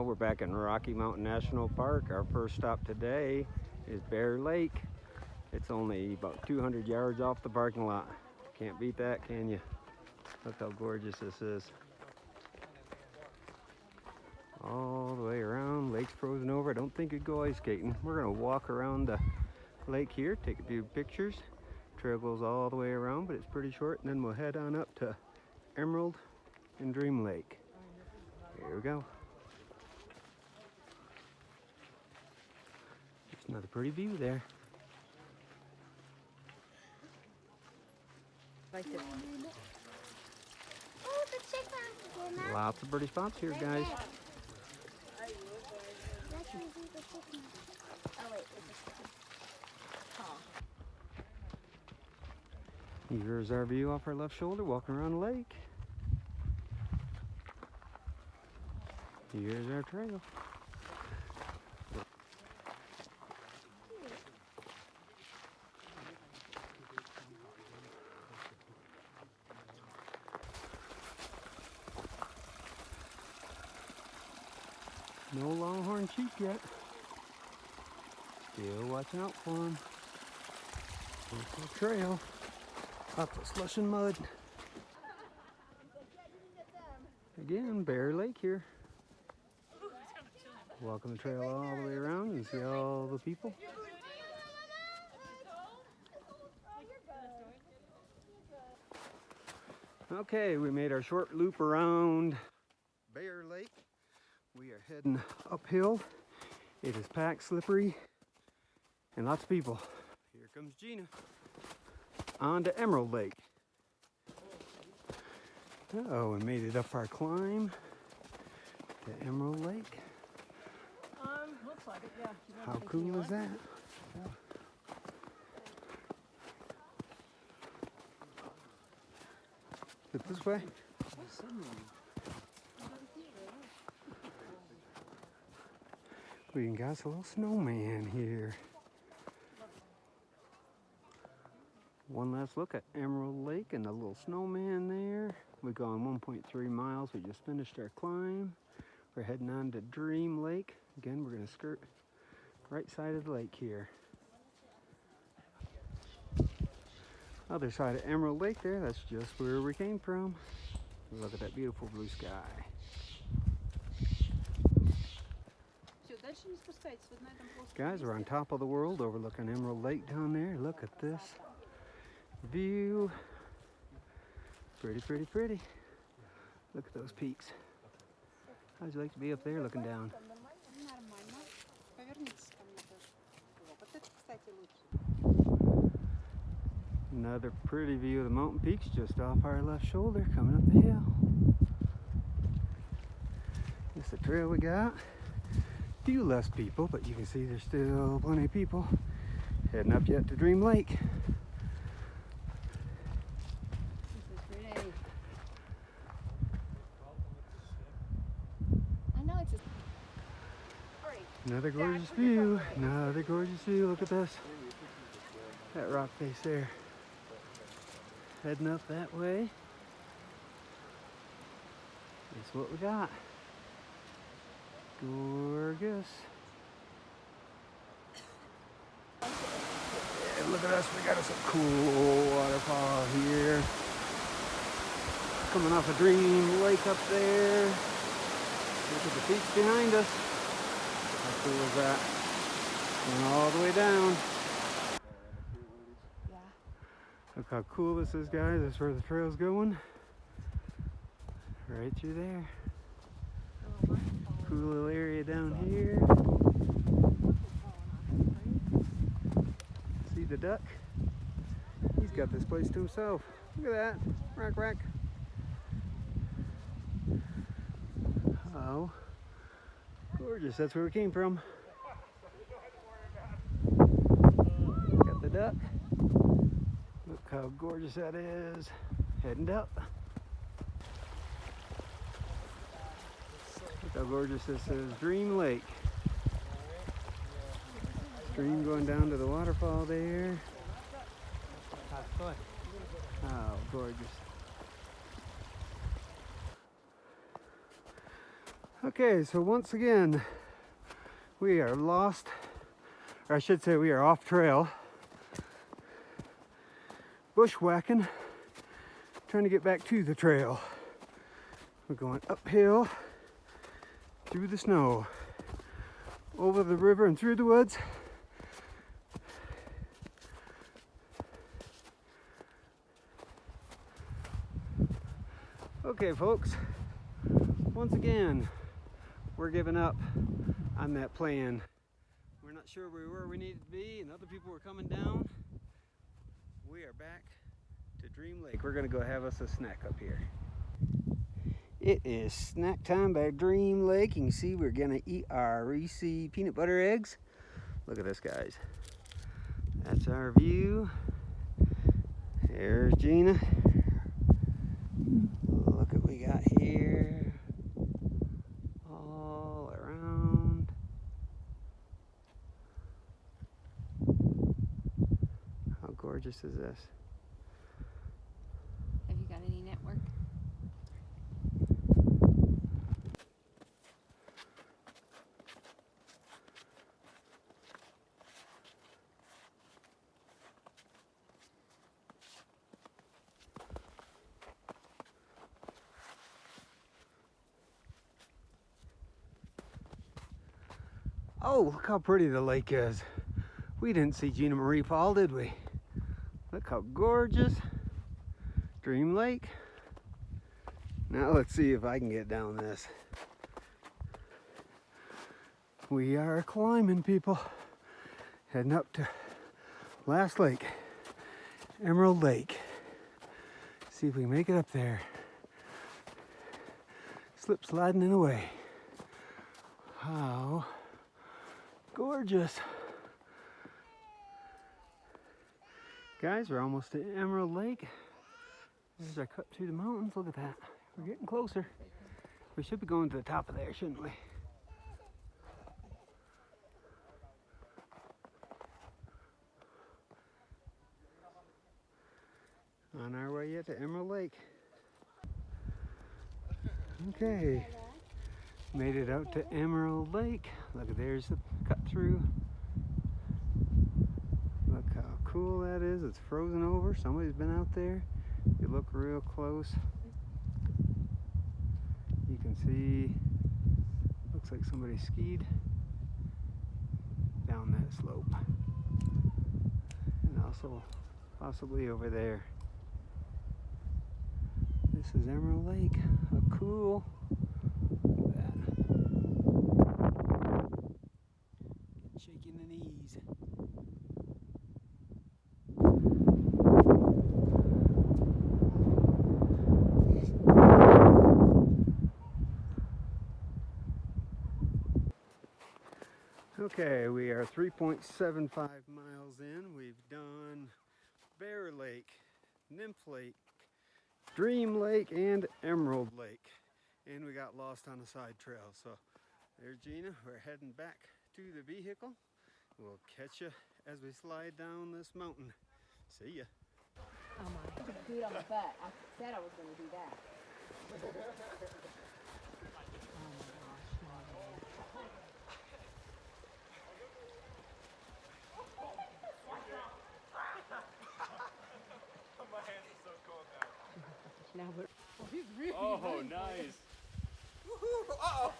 we're back in Rocky Mountain National Park. Our first stop today is Bear Lake. It's only about 200 yards off the parking lot. Can't beat that, can you? Look how gorgeous this is. All the way around, lake's frozen over. I don't think it'd go ice skating. We're gonna walk around the lake here, take a few pictures. Trail goes all the way around, but it's pretty short, and then we'll head on up to Emerald and Dream Lake. Here we go. There's another pretty view there. Lots of birdie spots here, guys. Here's our view off our left shoulder, walking around the lake. Here's our trail. No longhorn sheep yet. Still watching out for them. Here's the trail. Lots of slush and mud. Again, Bear Lake here. Walking the trail all the way around and see all the people. Okay, we made our short loop around Bear Lake. We are heading uphill. It is packed, slippery, and lots of people. Here comes Gina. On to Emerald Lake. Oh, we made it up our climb to Emerald Lake. Looks like it, yeah. How cool is that? Is it this way? We even got a little snowman here. One last look at Emerald Lake and the little snowman there. We've gone 1.3 miles. We just finished our climb. We're heading on to Dream Lake. Again, we're going to skirt right side of the lake here. Other side of Emerald Lake there, that's just where we came from. Look at that beautiful blue sky. Guys, we're on top of the world overlooking Emerald Lake down there. Look at this view. Pretty, pretty, pretty. Look at those peaks. How'd you like to be up there looking down? Another pretty view of the mountain peaks just off our left shoulder coming up the hill. This is the trail we got. Few less people, but you can see there's still plenty of people heading up yet to Dream Lake. Another gorgeous view. Another gorgeous view. Look at this. That rock face there. Heading up that way. That's what we got. Gorgeous. Yeah, look at us. We got us a cool waterfall here. Coming off a Dream Lake up there. Look at the peaks behind us. How cool is that? Going all the way down. Yeah. Look how cool this is, guys. That's where the trail's going. Right through there. Cool little area down here. See the duck? He's got this place to himself. Look at that. Rack, rack. Oh. Gorgeous. That's where we came from. Got the duck. Look how gorgeous that is. Heading up. Look how gorgeous this is. Dream Lake. Stream going down to the waterfall there. Oh, gorgeous. Okay, so once again, we are lost, or I should say we are off trail, bushwhacking, trying to get back to the trail. We're going uphill, through the snow, over the river and through the woods. Okay, folks, once again, we're giving up on that plan. We're not sure where we needed to be, and other people were coming down. We are back to Dream Lake. We're gonna go have us a snack up here. It is snack time by Dream Lake. You can see we're gonna eat our Reese peanut butter eggs. Look at this, guys. That's our view. There's Gina. Look what we got here. All around. How gorgeous is this? Have you got any network? Oh, look how pretty the lake is. We didn't see Gina Marie fall, did we? Look how gorgeous. Dream Lake. Now let's see if I can get down this. We are climbing, people. Heading up to last lake, Emerald Lake. See if we can make it up there. Slip sliding in the way. How gorgeous. Guys, we're almost to Emerald Lake. There's our cut through the mountains. Look at that. We're getting closer. We should be going to the top of there, shouldn't we? On our way yet to Emerald Lake. Okay. Made it out to Emerald Lake. Look, there's the cut through. Look how cool that is. It's frozen over. Somebody's been out there. If you look real close, you can see, looks like somebody skied down that slope. And also possibly over there. This is Emerald Lake. How cool. Look at that. Get shaky in the knees. Okay, we are 3.75 miles in. We've done Bear Lake, Nymph Lake, Dream Lake, and Emerald Lake. And we got lost on a side trail. So there's Gina. We're heading back to the vehicle. We'll catch you as we slide down this mountain. See ya. Oh my. Do it on my butt. I said I was going to do that. Now we're, He's really Oh, nice. Woohoo! Uh-oh.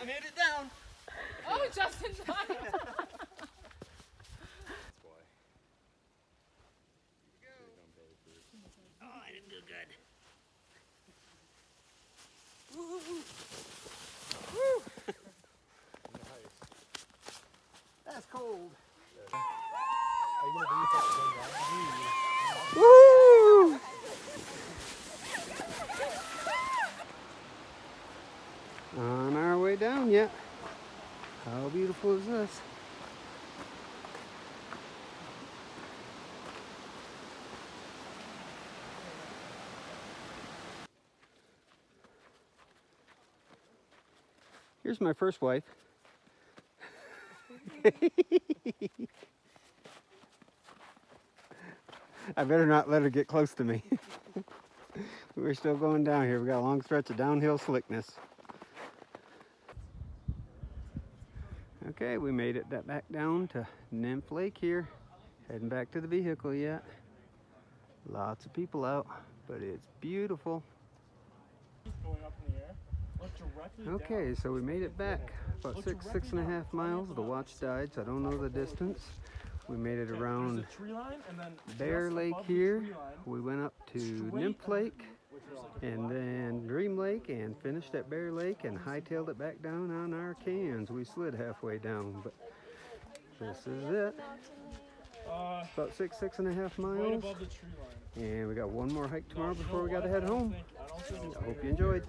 I made it down. Oh, just in time. Oh, I didn't do good. Woo! Woo! That's cold. Are you going to do something? Woo! On our way down yet. How beautiful is this? Here's my first wife. I better not let her get close to me. We're still going down here. We got a long stretch of downhill slickness. Okay, we made it back down to Nymph Lake here. Heading back to the vehicle yet. Lots of people out, but it's beautiful. Going up in the air. Look directly Okay, down. so we made it back about six and a half miles. The watch died, so I don't know the distance. We made it around There's a tree line, and then Bear just Lake above the here. tree line, We went up to straight Nymph Lake which is like a and block. then Dream Lake and finished at Bear Lake and hightailed it back down on our cans. We slid halfway down, but this is it. About six and a half Right miles. above the tree line. And we got one more hike tomorrow No, you before know we got to what? head I don't home. think- I don't think it's I hope you enjoyed.